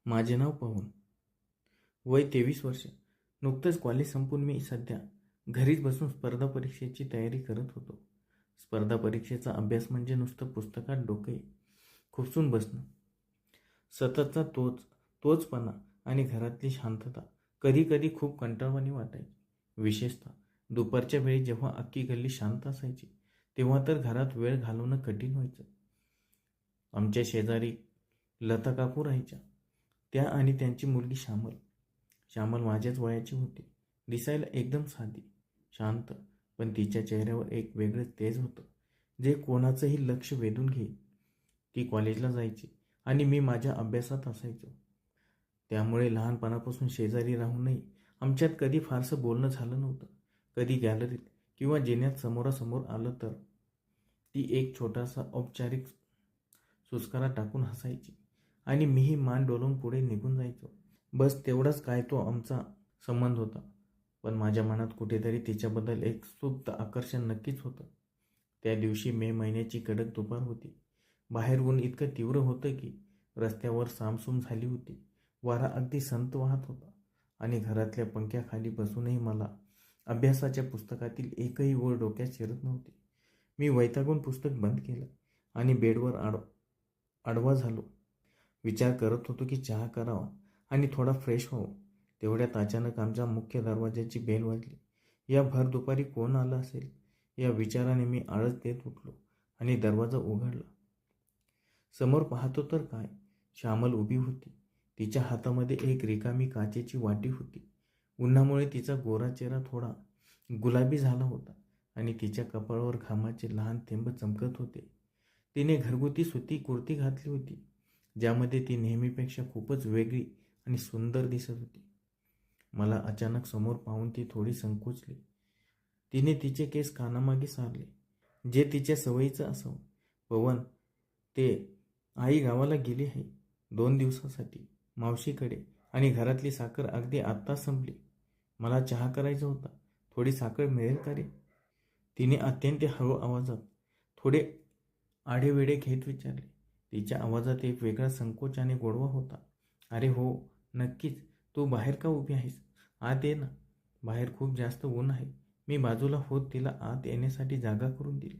माझे नाव पवन, वय 23 वर्ष. नुकतंच कॉलेज संपून मी सध्या घरीच बसून स्पर्धा परीक्षेची तयारी करत होतो. स्पर्धा परीक्षेचा अभ्यास म्हणजे नुसतं पुस्तकात डोके खुपसून बसणं. सततचा तोचपणा आणि घरातली शांतता कधी कधी खूप कंटाळवाणी वाटायची. विशेषतः दुपारच्या वेळी जेव्हा अख्खी गल्ली शांत असायची तेव्हा तर घरात वेळ घालवणं कठीण व्हायचं. आमच्या शेजारी लता काकू राहायच्या. त्या आणि त्यांची मुलगी श्यामल माझ्याच वयाची होती. दिसायला एकदम साधी, शांत, पण तिच्या चेहऱ्यावर एक वेगळं तेज होतं जे कोणाचंही लक्ष वेधून घेईल. ती कॉलेजला जायची आणि मी माझ्या अभ्यासात असायचो. त्यामुळे लहानपणापासून शेजारी राहूनही आमच्यात कधी फारसं बोलणं झालं नव्हतं. कधी गॅलरीत किंवा जिन्यात समोरासमोर आलं तर ती एक छोटासा औपचारिक सुस्कारा टाकून हसायची आणि मीही मान डोलवून पुढे निघून जायचो. बस तेवढाच काय तो आमचा संबंध होता. पण माझ्या मनात कुठेतरी तिच्याबद्दल एक सुप्त आकर्षण नक्कीच होतं. त्या दिवशी मे महिन्याची कडक दुपार होती. बाहेर ऊन इतकं तीव्र होतं की रस्त्यावर सामसूम झाली होती. वारा अगदी संत वाहत होता आणि घरातल्या पंख्याखाली बसूनही मला अभ्यासाच्या पुस्तकातील एकही ओळ डोक्यात शिरत नव्हती. मी वैतागून पुस्तक बंद केलं आणि बेडवर आडवा झालो. विचार करत होतो की चहा करावा आणि थोडा फ्रेश व्हावं. तेवढ्यात अचानक आमच्या मुख्य दरवाजाची बेल वाजली. या भर दुपारी कोण आलं असेल या विचाराने मी आळस देत उठलो आणि दरवाजा उघडला. समोर पाहतो तर काय, श्यामल उभी होती. तिच्या हातामध्ये एक रिकामी काचेची वाटी होती. उन्हामुळे तिचा गोरा चेहरा थोडा गुलाबी झाला होता आणि तिच्या कपाळावर घामाचे लहान थेंब चमकत होते. तिने घरगुती सुती कुर्ती घातली होती ज्यामध्ये ती नेहमीपेक्षा खूपच वेगळी आणि सुंदर दिसत होती. मला अचानक समोर पाहून ती थोडी संकोचली. तिने तिचे केस कानामागे सारले, जे तिच्या सवयीचं असावं. पवन, ते आई गावाला गेली आहे 2 दिवसासाठी मावशीकडे, आणि घरातली साखर अगदी आत्ताच संपली. मला चहा करायचा होता. थोडी साखर मिळेल का रे? तिने अत्यंत हळू आवाजात थोडे आढेवेढे घेत विचारले. तिच्या आवाजात एक वेगळा संकोच आणि गोडवा होता. अरे हो, नक्कीच. तू बाहेर का उभी आहेस? आत ये ना. बाहेर खूप जास्त ऊन आहे. मी बाजूला होत तिला आत येण्यासाठी जागा करून दिली.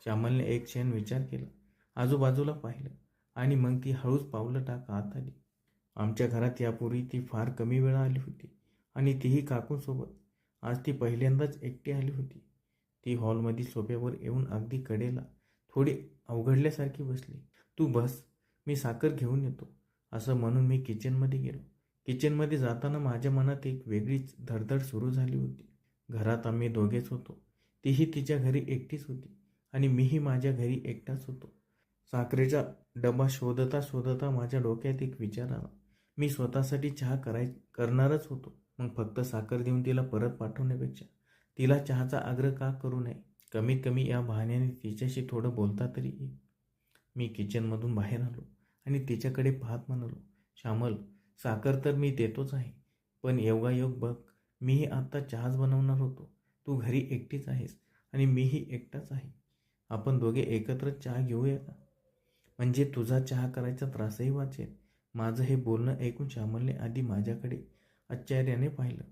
श्यामलने एक क्षण विचार केला, आजूबाजूला पाहिलं आणि मग ती हळूच पावलं टाक आत आली. आमच्या घरात यापूर्वी ती फार कमी वेळा आली होती आणि तीही काकूंसोबत. आज ती पहिल्यांदाच एकटी आली होती. ती हॉलमधील सोफ्यावर येऊन अगदी कडेला थोडी अवघडल्यासारखी बसली. तू बस, मी साखर घेऊन येतो, असं म्हणून मी किचनमध्ये गेलो. किचनमध्ये जाताना माझ्या मनात एक वेगळीच धडधड सुरू झाली होती. घरात आम्ही दोघेच होतो. तीही तिच्या घरी एकटीच होती आणि मीही माझ्या घरी एकटाच होतो. साखरेचा डबा शोधता शोधता माझ्या डोक्यात एक विचार आला. मी स्वतःसाठी चहा करणारच होतो. मग फक्त साखर देऊन तिला परत पाठवण्यापेक्षा तिला चहाचा आग्रह का करू नये? कमीत कमी या बहाण्याने तिच्याशी थोडं बोलता तरी येईल. मी किचनमधून बाहेर आलो आणि तिच्याकडे पाहत म्हणालो, श्यामल, साखर तर मी देतोच आहे, पण योगायोग बघ, मीही आत्ता चहाच बनवणार होतो. तू घरी एकटीच आहेस आणि मीही एकटाच आहे. आपण दोघे एकत्र चहा घेऊया का? म्हणजे तुझा चहा करायचा त्रासही वाचेल. माझं हे बोलणं ऐकून श्यामलने आधी माझ्याकडे आश्चर्याने पाहिलं.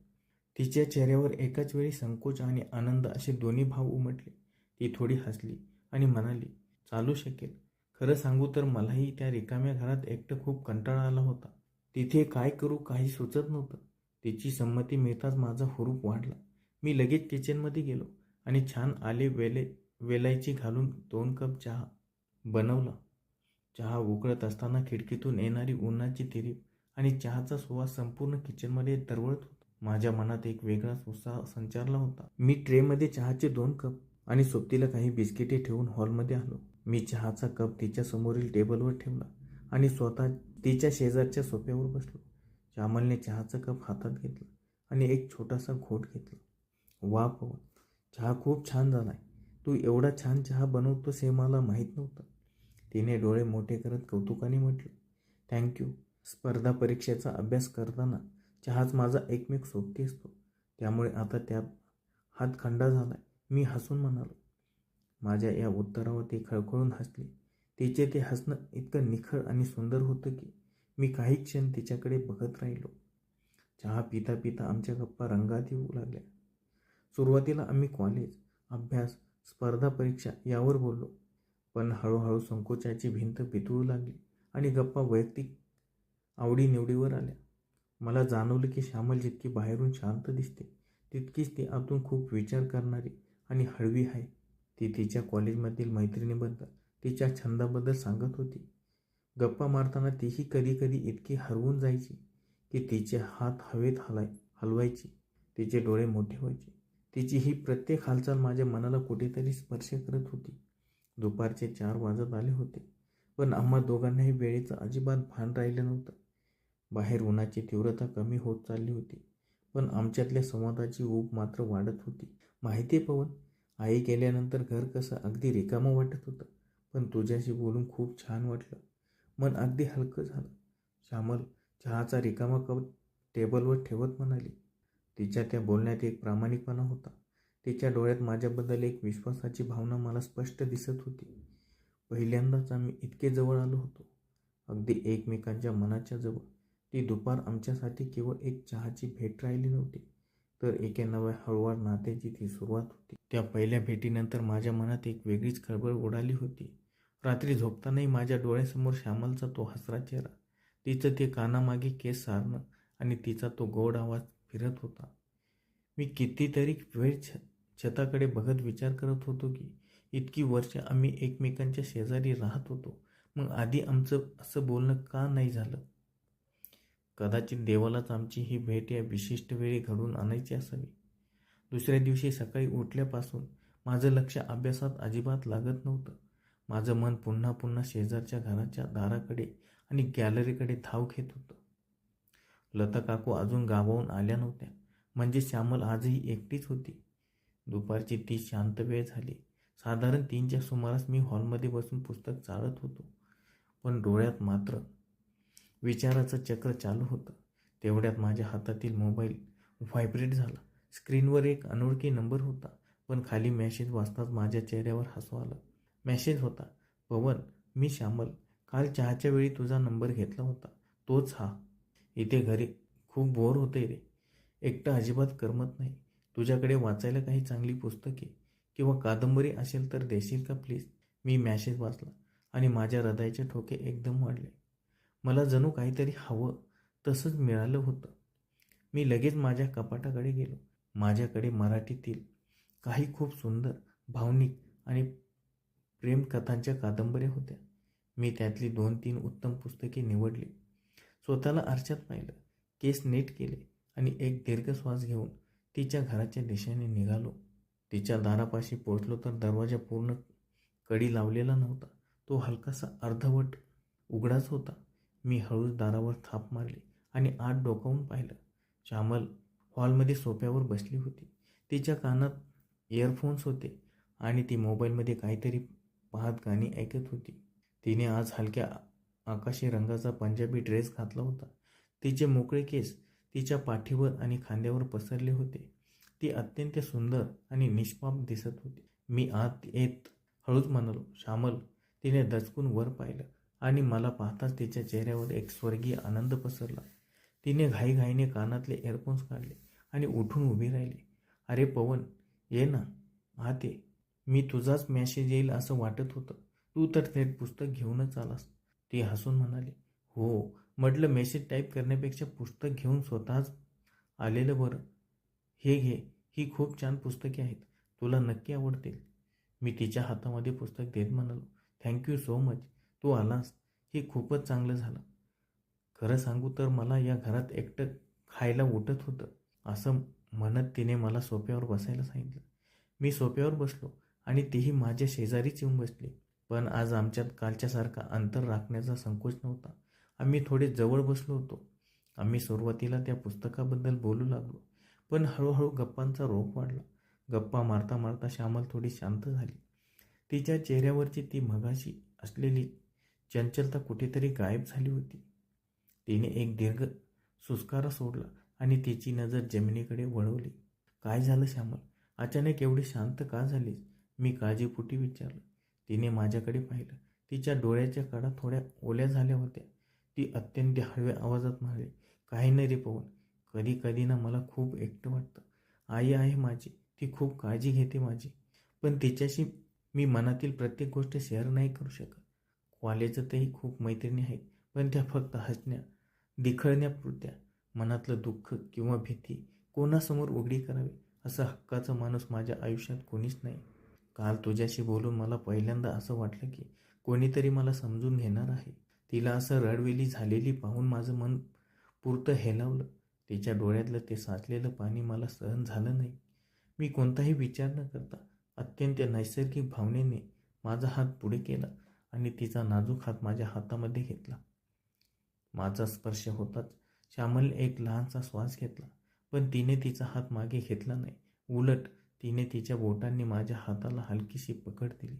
तिच्या चेहऱ्यावर एकाच वेळी संकोच आणि आनंद असे दोन्ही भाव उमटले. ती थोडी हसली आणि म्हणाली, चालू शकेल. खरं सांगू तर मलाही त्या रिकाम्या घरात एकटं खूप कंटाळा आला होता. तिथे काय करू काही सुचत नव्हतं. तिची संमती मिळताच माझा हुरूप वाढला. मी लगेच किचनमध्ये गेलो आणि छान वेलायची घालून 2 कप चहा बनवला. चहा उकळत असताना खिडकीतून येणारी उन्हाची तिरीप आणि चहाचा सुवास संपूर्ण किचनमध्ये दरवळत होता. माझ्या मनात एक वेगळाच उत्साह संचारला होता. मी ट्रेमध्ये चहाचे 2 कप आणि सोबतीला काही बिस्किटे ठेवून हॉलमध्ये आलो. मी चहाचा कप तिच्या समोरील टेबलवर ठेवला आणि स्वतः तिच्या शेजारच्या सोफ्यावर बसलो. श्यामलने चहाचा कप हातात घेतला आणि एक छोटासा घोट घेतला. वा पवन, चहा खूप छान झालाय. तू एवढा छान चहा बनवतोस हे मला माहीत नव्हतं. तिने डोळे मोठे करत कौतुकाने म्हटलं. थँक्यू. स्पर्धा परीक्षेचा अभ्यास करताना चहाच माझा एकमेव सोबती असतो, त्यामुळे आता त्यात हातखंडा झालाय. मी हसून म्हणालो. माझ्या या उत्तरावर ती खळखळून हसली. तिचे ते हसणं इतकं निखळ आणि सुंदर होतं की मी काही क्षण तिच्याकडे बघत राहिलो. चहा पिता पिता आमच्या गप्पा रंगात येऊ लागल्या. सुरुवातीला आम्ही कॉलेज, अभ्यास, स्पर्धा परीक्षा यावर बोललो. पण हळूहळू संकोचाची भिंत पितळू लागली आणि गप्पा वैयक्तिक आवडीनिवडीवर आल्या. मला जाणवलं की श्यामल जितकी बाहेरून शांत दिसते तितकीच ती आतून खूप विचार करणारी आणि हळवी आहे. ती तिच्या कॉलेजमधील मैत्रिणीबद्दल, तिच्या छंदाबद्दल सांगत होती. गप्पा मारताना तीही कधी कधी इतकी हरवून जायची की तिचे हात हवेत हलवायची, तिचे डोळे मोठे व्हायचे. तिची ही प्रत्येक हालचाल माझ्या मनाला कुठेतरी स्पर्श करत होती. दुपारचे 4 वाजत आले होते, पण आम्हा दोघांनाही वेळेचं अजिबात भान राहिलं नव्हतं. बाहेर उन्हाची तीव्रता कमी होत चालली होती, पण आमच्यातल्या संवादाची ऊब मात्र वाढत होती. माहिती पवन, आई गेल्यानंतर घर कसं अगदी रिकामं वाटत होतं, पण तुझ्याशी बोलून खूप छान वाटलं. मन अगदी हलकं झालं. श्यामल चहाचा रिकामा कप टेबलवर ठेवत म्हणाली. तिच्या त्या बोलण्यात एक प्रामाणिकपणा होता. तिच्या डोळ्यात माझ्याबद्दल एक विश्वासाची भावना मला स्पष्ट दिसत होती. पहिल्यांदाच आम्ही इतके जवळ आलो होतो, अगदी एकमेकांच्या मनाच्या जवळ. ती दुपार आमच्यासाठी केवळ एक चहाची भेट राहिली नव्हती, तर एका नव्या हळूवार नात्याची ती सुरुवात होती. त्या पहिल्या भेटीनंतर माझ्या मनात एक वेगळीच खळबळ उडाली होती. रात्री झोपतानाही माझ्या डोळ्यासमोर श्यामलचा तो हसरा चेहरा, तिचं ते कानामागे केस सारणं आणि तिचा तो गोड आवाज फिरत होता. मी कितीतरी वेळ छताकडे बघत विचार करत होतो की इतकी वर्ष आम्ही एकमेकांच्या शेजारी राहत होतो, मग आधी आमचं असं बोलणं का नाही झालं? कदाचित देवालाच आमची ही भेट या विशिष्ट वेळी घडवून आणायची असावी. दुसऱ्या दिवशी सकाळी उठल्यापासून माझं लक्ष अभ्यासात अजिबात लागत नव्हतं. माझं मन पुन्हा पुन्हा शेजारच्या घराच्या दाराकडे आणि गॅलरीकडे धाव घेत होतं. लता काकू अजून गावाहून आल्या नव्हत्या, म्हणजे श्यामल आजही एकटीच होती. दुपारची ती शांत वेळ झाली. साधारण 3च्या सुमारास मी हॉलमध्ये बसून पुस्तक चाळत होतो, पण डोळ्यात मात्र विचाराचं चक्र चालू होतं. तेवढ्यात माझ्या हातातील मोबाईल व्हायब्रेट झाला. स्क्रीनवर एक अनोळखी नंबर होता, पण खाली मेसेज वाचताच माझ्या चेहऱ्यावर हसू आलं. मेसेज होता, पवन, मी श्यामल. काल चहाच्या वेळी तुझा नंबर घेतला होता, तोच हा. इथे घरी खूप बोर होते रे, एकटं अजिबात करमत नाही. तुझ्याकडे वाचायला काही चांगली पुस्तके किंवा कादंबरी असेल तर देशील का प्लीज? मी मेसेज वाचला आणि माझ्या हृदयाचे ठोके एकदम वाढले. मला जणू काहीतरी हवं तसंच मिळालं होतं. मी लगेच माझ्या कपाटाकडे गेलो. माझ्याकडे मराठीतील काही खूप सुंदर, भावनिक आणि प्रेमकथांच्या कादंबऱ्या होत्या. मी त्यातली 2-3 उत्तम पुस्तके निवडली. स्वतःला आरशात पाहिलं, केस नीट केले आणि एक दीर्घ श्वास घेऊन तिच्या घराच्या दिशेने निघालो. तिच्या दारापाशी पोहोचलो तर दरवाजा पूर्ण कडी लावलेला नव्हता. तो हलकासा अर्धवट उघडाच होता. मी हळूच दारावर थाप मारली आणि आत डोकावून पाहिलं. श्यामल हॉलमध्ये सोफ्यावर बसली होती. तिच्या कानात इयरफोन्स होते आणि ती मोबाईलमध्ये काहीतरी पाहत गाणी ऐकत होती. तिने आज हलक्या आकाशी रंगाचा पंजाबी ड्रेस घातला होता. तिचे मोकळे केस तिच्या पाठीवर आणि खांद्यावर पसरले होते. ती अत्यंत सुंदर आणि निष्पाप दिसत होती. मी आत येत हळूच म्हणालो, श्यामल. तिने दचकून वर पाहिलं आणि मला पाहताच तिच्या चेहऱ्यावर एक स्वर्गीय आनंद पसरला. तिने घाईघाईने कानातले इयरफोन्स काढले आणि उठून उभी राहिली. अरे पवन, ये ना, आत ये. मी तुझाच मेसेज येईल असं वाटत होतं. तू तर थेट पुस्तक घेऊनच आलास. ती हसून म्हणाली. हो, म्हटलं मेसेज टाईप करण्यापेक्षा पुस्तक घेऊन स्वतःच आलेलं बरं. हे घे, ही खूप छान पुस्तके आहेत, तुला नक्की आवडतील. मी तिच्या हातामध्ये पुस्तक देत म्हणालो, थँक्यू सो मच. तू आलास हे खूपच चांगलं झालं. खरं सांगू तर मला या घरात एकटं खायला उठत होतं. असं म्हणत तिने मला सोफ्यावर बसायला सांगितलं. मी सोफ्यावर बसलो आणि तीही माझ्या शेजारीच येऊन बसली. पण आज आमच्यात कालच्यासारखा अंतर राखण्याचा संकोच नव्हता. आम्ही थोडे जवळ बसलो होतो. आम्ही सुरुवातीला त्या पुस्तकाबद्दल बोलू लागलो, पण हळूहळू गप्पांचा रोख वाढला. गप्पा मारता मारता श्यामल थोडी शांत झाली. तिच्या चेहऱ्यावरची ती मगाशी असलेली चंचलता कुठेतरी गायब झाली होती. तिने एक दीर्घ सुस्कारा सोडला आणि तिची नजर जमिनीकडे वळवली. काय झालं श्यामल? अचानक एवढी शांत का झालीस? मी काळजीपोटी विचारलं. तिने माझ्याकडे पाहिलं. तिच्या डोळ्याच्या कडा थोड्या ओल्या झाल्या होत्या. ती अत्यंत हळव्या आवाजात म्हणाली, काही नाही रे पवन, कधी कधी ना मला खूप एकटं वाटतं. आई आहे माझी, ती खूप काळजी घेते माझी, पण तिच्याशी मी मनातील प्रत्येक गोष्ट शेअर नाही करू शकत. कॉलेजातही खूप मैत्रिणी आहेत, पण त्या फक्त हसण्या दिखळण्यापुरत्या. मनातलं दुःख किंवा भीती कोणासमोर उघडी करावी असा हक्काचा माणूस माझ्या आयुष्यात कोणीच नाही. काल तुझ्याशी बोलून मला पहिल्यांदा असं वाटलं की कोणीतरी मला समजून घेणार आहे. तिला असं रडवेली झालेली पाहून माझं मन पुरतं हेलावलं. तिच्या डोळ्यातलं ते साचलेलं पाणी मला सहन झालं नाही. मी कोणताही विचार न करता अत्यंत नैसर्गिक भावनेने माझा हात पुढे केला आणि तिचा नाजूक हात माझ्या हातामध्ये घेतला. माझा स्पर्श होताच श्यामलने एक लहानसा श्वास घेतला, पण तिने तिचा हात मागे घेतला नाही. उलट तिने तिच्या बोटांनी माझ्या हाताला हलकीशी पकड दिली.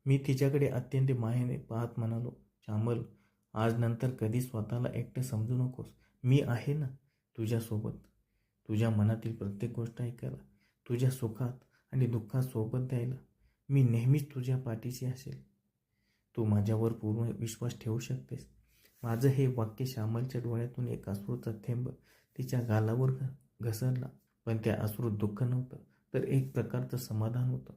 मी तिच्याकडे अत्यंत मायेने पाहत म्हणालो, श्यामल, आज नंतर कधी स्वतःला एकटं समजू नकोस. मी आहे ना तुझ्यासोबत. तुझ्या मनातील प्रत्येक गोष्ट ऐकायला, तुझ्या सुखात आणि दुःखात सोबत द्यायला. मी नेहमीच तुझ्या पाठीशी असेल. तू माझ्यावर पूर्ण विश्वास ठेवू शकतेस. माझं हे वाक्य श्यामलच्या डोळ्यातून एक अश्रूचा थेंब तिच्या गालावर घसरला. पण त्या अश्रूत दुःख नव्हतं, तर एक प्रकारचं समाधान होतं.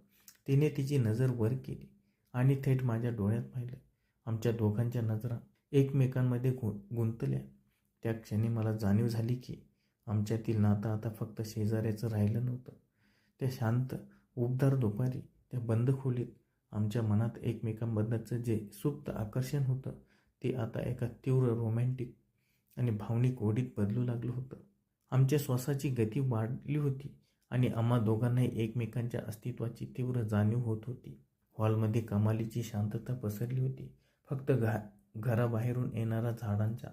तिने तिची नजर वर केली आणि थेट माझ्या डोळ्यात पाहिलं. आमच्या दोघांच्या नजरा एकमेकांमध्ये गुंतल्या. त्या क्षणी मला जाणीव झाली की आमच्यातील नातं आता फक्त शेजाऱ्याचं राहिलं नव्हतं. त्या शांत उबदार दुपारी, त्या बंद खोलीत आमच्या मनात एकमेकांबद्दलचं जे सुप्त आकर्षण होतं, ते आता एका तीव्र रोमॅन्टिक आणि भावनिक ओढीत बदलू लागलं होतं. आमच्या श्वासाची गती वाढली होती आणि आम्हा दोघांनाही एकमेकांच्या अस्तित्वाची तीव्र जाणीव होत होती. हॉलमध्ये कमालीची शांतता पसरली होती. फक्त घराबाहेरून येणारा झाडांच्या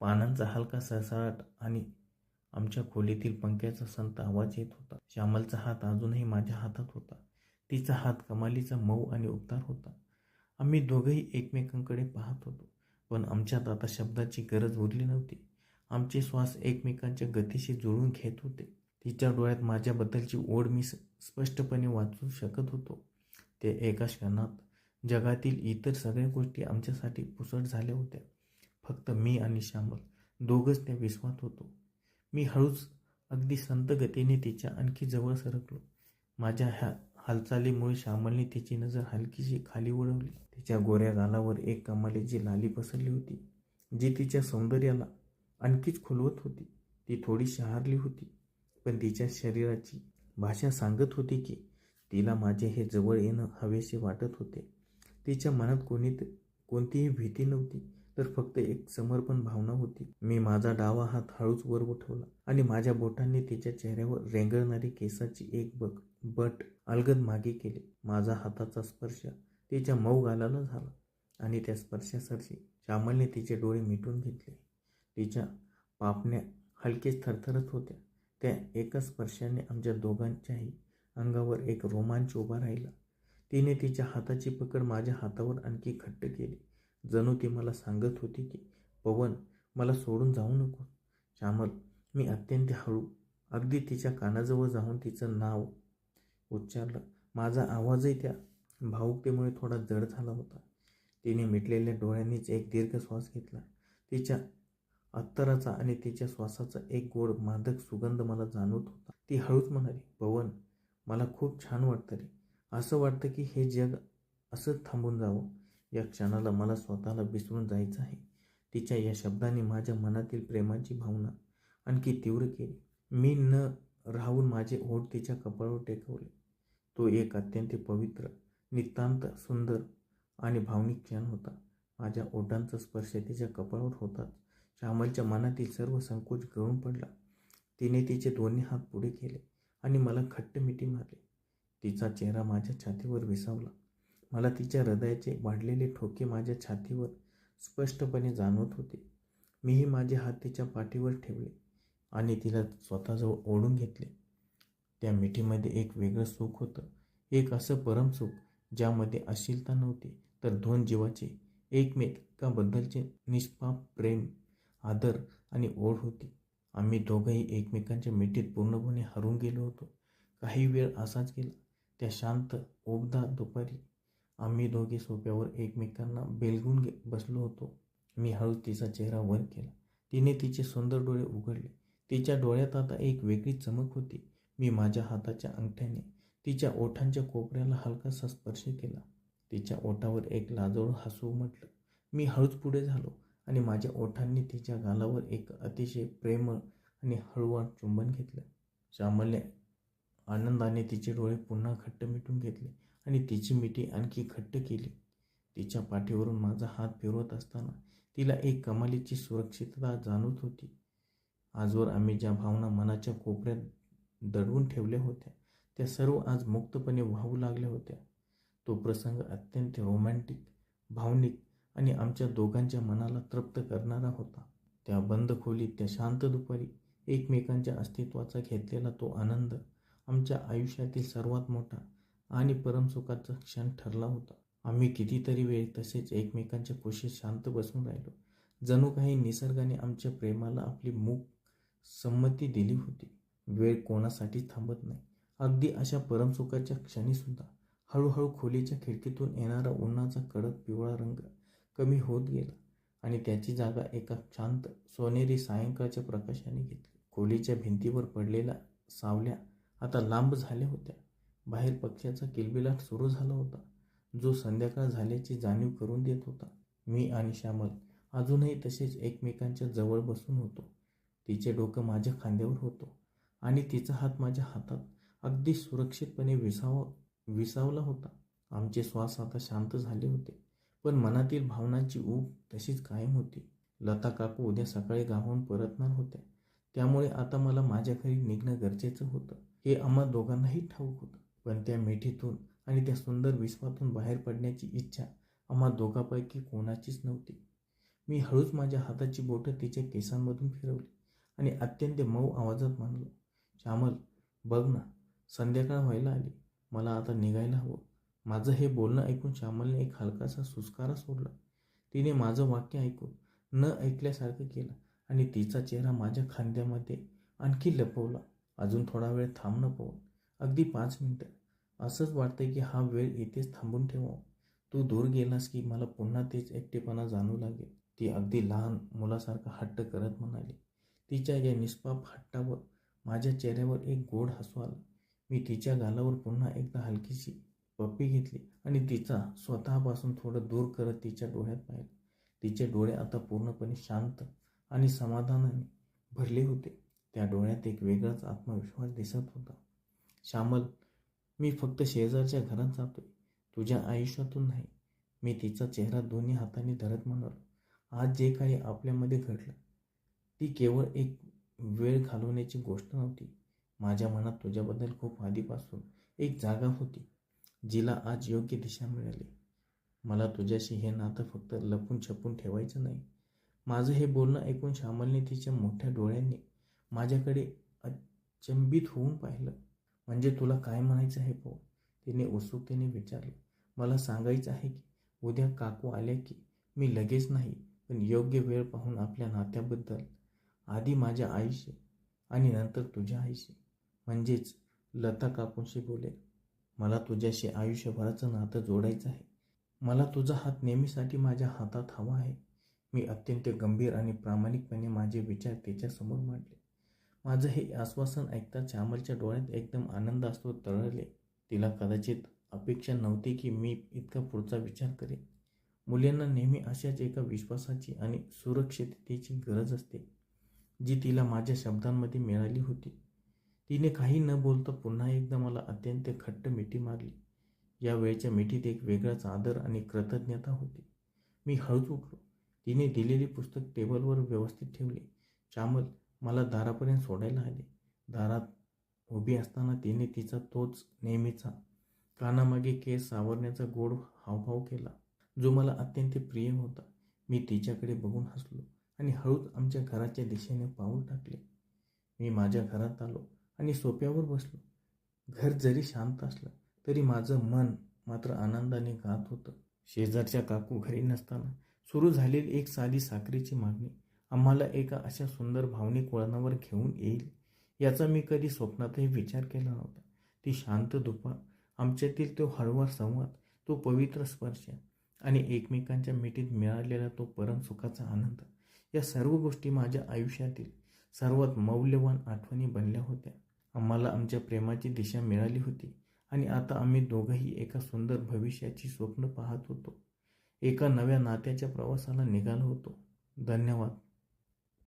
पानांचा हलका सळसळाट आणि आमच्या खोलीतील पंख्याचा संत आवाज येत होता. श्यामलचा हात अजूनही माझ्या हातात होता. तिचा हात कमालीचा मऊ आणि उबदार होता. आम्ही दोघंही एकमेकांकडे पाहत होतो, पण आमच्यात आता शब्दाची गरज उरली नव्हती. आमचे श्वास एकमेकांच्या गतीशी जुळून घेत होते. तिच्या डोळ्यात माझ्याबद्दलची ओढ मी स्पष्टपणे वाचू शकत होतो. ते एका क्षणात जगातील इतर सगळ्या गोष्टी आमच्यासाठी पुसट झाल्या होत्या. फक्त मी आणि श्यामल दोघंच त्या विश्वात होतो. मी हळूच, अगदी संत गतीने तिच्या आणखी जवळ सरकलो. माझ्या ह्या हालचालीमुळे श्यामलने तिची नजर हलकीशी खाली वळवली. तिच्या गोऱ्या गालावर एक कमालीची लाली पसरली होती, जी तिच्या सौंदर्याला आणखीच खुलवत होती. ती थोडी शहारली होती, पण तिच्या शरीराची भाषा सांगत होती की तिला माझे हे जवळ येणं हवेसे वाटत होते. तिच्या मनात कोणतीही भीती नव्हती, तर फक्त एक समर्पण भावना होती. मी माझा डावा हात हळूच वर उठवला आणि माझ्या बोटांनी तिच्या चेहऱ्यावर रेंगाळणारी केसाची एक बट अलगद मागे केली. माझा हाताचा स्पर्श तिच्या मऊ गालाला झाला आणि त्या स्पर्शासाठी श्यामलने तिचे डोळे मिटून घेतले. तिच्या पापण्या हलकेच थरथरत होत्या. त्या एका स्पर्शाने आमच्या दोघांच्याही अंगावर एक रोमांच उभा राहिला. तिने तिच्या हाताची पकड माझ्या हातावर आणखी घट्ट केली, जणू ती मला सांगत होती की पवन, मला सोडून जाऊ नको. श्यामल, मी अत्यंत हळू, अगदी तिच्या कानाजवळ जाऊन तिचं नाव उच्चारलं. माझा आवाजही त्या भावुकतेमुळे थोडा जड झाला होता. तिने मिटलेल्या डोळ्यांनीच एक दीर्घ श्वास घेतला. तिच्या अत्तराचा आणि तिच्या श्वासाचा एक गोड मादक सुगंध मला जाणवत होता. ती हळूच म्हणाली, पवन, मला खूप छान वाटतं रे. असं वाटतं की हे जग असंच थांबून जावं. या क्षणाला मला स्वतःला विसरून जायचं आहे. तिच्या या शब्दांनी माझ्या मनातील प्रेमाची भावना आणखी तीव्र केली. मी न राहून माझे ओठ तिच्या कपाळावर टेकवले. तो एक अत्यंत पवित्र, नितांत सुंदर आणि भावनिक क्षण होता. माझ्या ओठांचा स्पर्श तिच्या कपाळावर होताच श्यामलच्या मनातील सर्व संकोच गळून पडला. तिने तिचे दोन्ही हात पुढे केले आणि मला घट्ट मिठी मारली. तिचा चेहरा माझ्या छातीवर विसावला. मला तिच्या हृदयाचे वाढलेले ठोके माझ्या छातीवर स्पष्टपणे जाणवत होते. मीही माझे हात तिच्या पाठीवर ठेवले आणि तिला स्वतःजवळ ओढून घेतले. त्या मिठीमध्ये एक वेगळं सुख होतं, एक असं परम सुख ज्यामध्ये अश्लीलता नव्हती, तर दोन जीवाचे एकमेकांबद्दलचे निष्पाप प्रेम, आदर आणि ओढ होती. आम्ही दोघंही एकमेकांच्या मिठीत पूर्णपणे हरवून गेलो होतो. काही वेळ असाच गेला. त्या शांत उबदार दुपारी आम्ही दोघे सोफ्यावर एकमेकांना बेलगून बसलो होतो. मी हळूच तिचा चेहरा वर केला. तिने तिचे सुंदर डोळे उघडले. तिच्या डोळ्यात आता एक वेगळी चमक होती. मी माझ्या हाताच्या अंगठ्याने तिच्या ओठांच्या कोपऱ्याला हलकासा स्पर्श केला. तिच्या ओठावर एक लाजळू हसू उमटलं. मी हळूच पुढे झालो आणि माझ्या ओठांनी तिच्या गालावर एक अतिशय प्रेमळ आणि हळूवार चुंबन घेतलं. श्यामलने आनंदाने तिचे डोळे पुन्हा घट्ट मिटून घेतले आणि तिची मिठी आणखी घट्ट केली. तिच्या पाठीवरून माझा हात फिरवत असताना तिला एक कमालीची सुरक्षितता जाणवत होती. आजवर आम्ही ज्या भावना मनाच्या कोपऱ्यात दडवून ठेवल्या होत्या त्या सर्व आज मुक्तपणे वाहू लागल्या होत्या. तो प्रसंग अत्यंत रोमॅन्टिक, भावनिक आणि आमच्या दोघांच्या मनाला तृप्त करणारा होता. त्या बंद खोलीत, त्या शांत दुपारी एकमेकांच्या अस्तित्वाचा घेतलेला तो आनंद आमच्या आयुष्यातील सर्वात मोठा आणि परमसुखाचा क्षण ठरला होता. आम्ही कितीतरी वेळ तसेच एकमेकांच्या कुशीत शांत बसून राहिलो, जणू काही निसर्गाने आमच्या प्रेमाला आपली मूक संमती दिली होती. वेळ कोणासाठीच थांबत नाही. अगदी अशा परमसुखाच्या क्षणीसुद्धा हळूहळू खोलीच्या खिडकीतून येणारा उन्हाचा कडक पिवळा रंग कमी होत गेला आणि त्याची जागा एका शांत सोनेरी सायंकाळच्या प्रकाशाने घेतली. खोलीच्या भिंतीवर पडलेल्या सावल्या आता लांब झाल्या होत्या. बाहेर पक्ष्याचा किलबिलाट सुरू झाला होता, जो संध्याकाळ झाल्याची जाणीव करून देत होता. मी आणि श्यामल अजूनही तसेच एकमेकांच्या जवळ बसून होतो. तिचे डोकं माझ्या खांद्यावर होतं आणि तिचा हात माझ्या हातात अगदी सुरक्षितपणे विसावला होता. आमचे श्वास आता शांत झाले होते, पण मनातील भावनांची ऊब तशीच कायम होती. लता काकू उद्या सकाळी गावाहून परतणार होत्या, त्यामुळे आता मला माझ्या घरी निघणं गरजेचं होतं. हे आम्हा दोघांनाही ठाऊक होतं, पण त्या मिठीतून आणि त्या सुंदर विश्वातून बाहेर पडण्याची इच्छा आम्हा दोघांपैकी कोणाचीच नव्हती. मी हळूच माझ्या हाताची बोटं तिच्या केसांमधून फिरवली आणि अत्यंत मऊ आवाजात म्हणालो, श्यामल, बघ ना, संध्याकाळ व्हायला आली. मला आता निघायला हवं. माझं हे बोलणं ऐकून श्यामलने एक हलकासा सुस्कारा सोडला. तिने माझं वाक्य ऐकून न ऐकल्यासारखं केलं आणि तिचा चेहरा माझ्या खांद्यामध्ये आणखी लपवला. अजून थोडा वेळ थांब ना पवन, अगदी 5 मिनिटं. असंच वाटतंय की हा वेळ इथेच थांबून ठेवावा. तू दूर गेलास की मला पुन्हा तेच एकटेपणा जाणवू लागेल. ती अगदी लहान मुलासारखा हट्ट करत म्हणाली. तिच्या या निष्पाप हट्टावर माझ्या चेहऱ्यावर एक गोड हसू आलं. मी तिच्या गालावर पुन्हा एकदा हलकीशी पप्पी घेतली आणि तिचा स्वतःपासून थोडं दूर करत तिच्या डोळ्यात पाहिलं. तिचे डोळे आता पूर्णपणे शांत आणि समाधानाने भरले होते. त्या डोळ्यात एक वेगळाच आत्मविश्वास दिसत होता. श्यामल, मी फक्त शेजारच्या घरात जातोय, तुझ्या आयुष्यातून नाही. मी तिचा चेहरा दोन्ही हातांनी धरत म्हणालो. आज जे काही आपल्यामध्ये घडलं ती केवळ एक वेळ घालवण्याची गोष्ट नव्हती. माझ्या मनात तुझ्याबद्दल खूप आधीपासून एक जागा होती, जिला आज योग्य दिशा मिळाली. मला तुझ्याशी हे नातं फक्त लपून छपून ठेवायचं नाही. माझं हे बोलणं ऐकून श्यामलने तिच्या मोठ्या डोळ्यांनी माझ्याकडे अचंबित होऊन पाहिलं. म्हणजे तुला काय म्हणायचं आहे पवन? तिने उत्सुकतेने विचारलं. मला सांगायचं आहे की उद्या काकू आल्या की मी लगेच नाही, पण योग्य वेळ पाहून आपल्या नात्याबद्दल आधी माझ्या आईशी आणि नंतर तुझ्या आईशी म्हणजेच लता काकूंशी बोलेल. मला तुझ्याशी आयुष्यभराचं नातं जोडायचं आहे. मला तुझा हात नेहमीसाठी माझ्या हातात हवा आहे. मी अत्यंत गंभीर आणि प्रामाणिकपणे माझे विचार तिच्यासमोर मांडले. माझं हे आश्वासन ऐकता श्यामलच्या डोळ्यात एकदम आनंद अश्रू तरळले. तिला कदाचित अपेक्षा नव्हती की मी इतका पुढचा विचार करेन. मुलींना नेहमी अशाच एका विश्वासाची आणि सुरक्षिततेची गरज असते, जी तिला माझ्या शब्दांमध्ये मिळाली होती. तिने काही न बोलता पुन्हा एकदा मला अत्यंत घट्ट मिठी मारली. या वेळच्या मिठीत एक वेगळाच आदर आणि कृतज्ञता होती. मी हळूच उठलो. तिने दिलेली पुस्तक टेबलवर व्यवस्थित ठेवली. श्यामल मला दारापर्यंत सोडायला आले. दारात उभी असताना तिने तिचा तोच नेहमीचा कानामागे केस सावरण्याचा गोड हावभाव केला, जो मला अत्यंत प्रिय होता. मी तिच्याकडे बघून हसलो आणि हळूच आमच्या घराच्या दिशेने पाऊल टाकले. मी माझ्या घरात आलो आणि सोफ्यावर बसलो. घर जरी शांत असलं तरी माझं मन मात्र आनंदाने गात होतं. शेजारच्या काकू घरी नसताना सुरू झालेली एक साधी साखरेची मागणी आम्हाला एका अशा सुंदर भावनिक वळणावर घेऊन येईल याचा मी कधी स्वप्नातही विचार केला नव्हता. ती शांत दुपार, आमच्यातील तो हळवा संवाद, तो पवित्र स्पर्श आणि एकमेकांच्या मिठीत मिळालेला तो परम सुखाचा आनंद, या सर्व गोष्टी माझ्या आयुष्यातील सर्वात मौल्यवान आठवणी बनल्या होत्या. आम्हाला आमच्या प्रेमाची दिशा मिळाली होती आणि आता आम्ही दोघंही एका सुंदर भविष्याची स्वप्न पाहत होतो. एका नव्या नात्याच्या प्रवासाला निघालो होतो. धन्यवाद.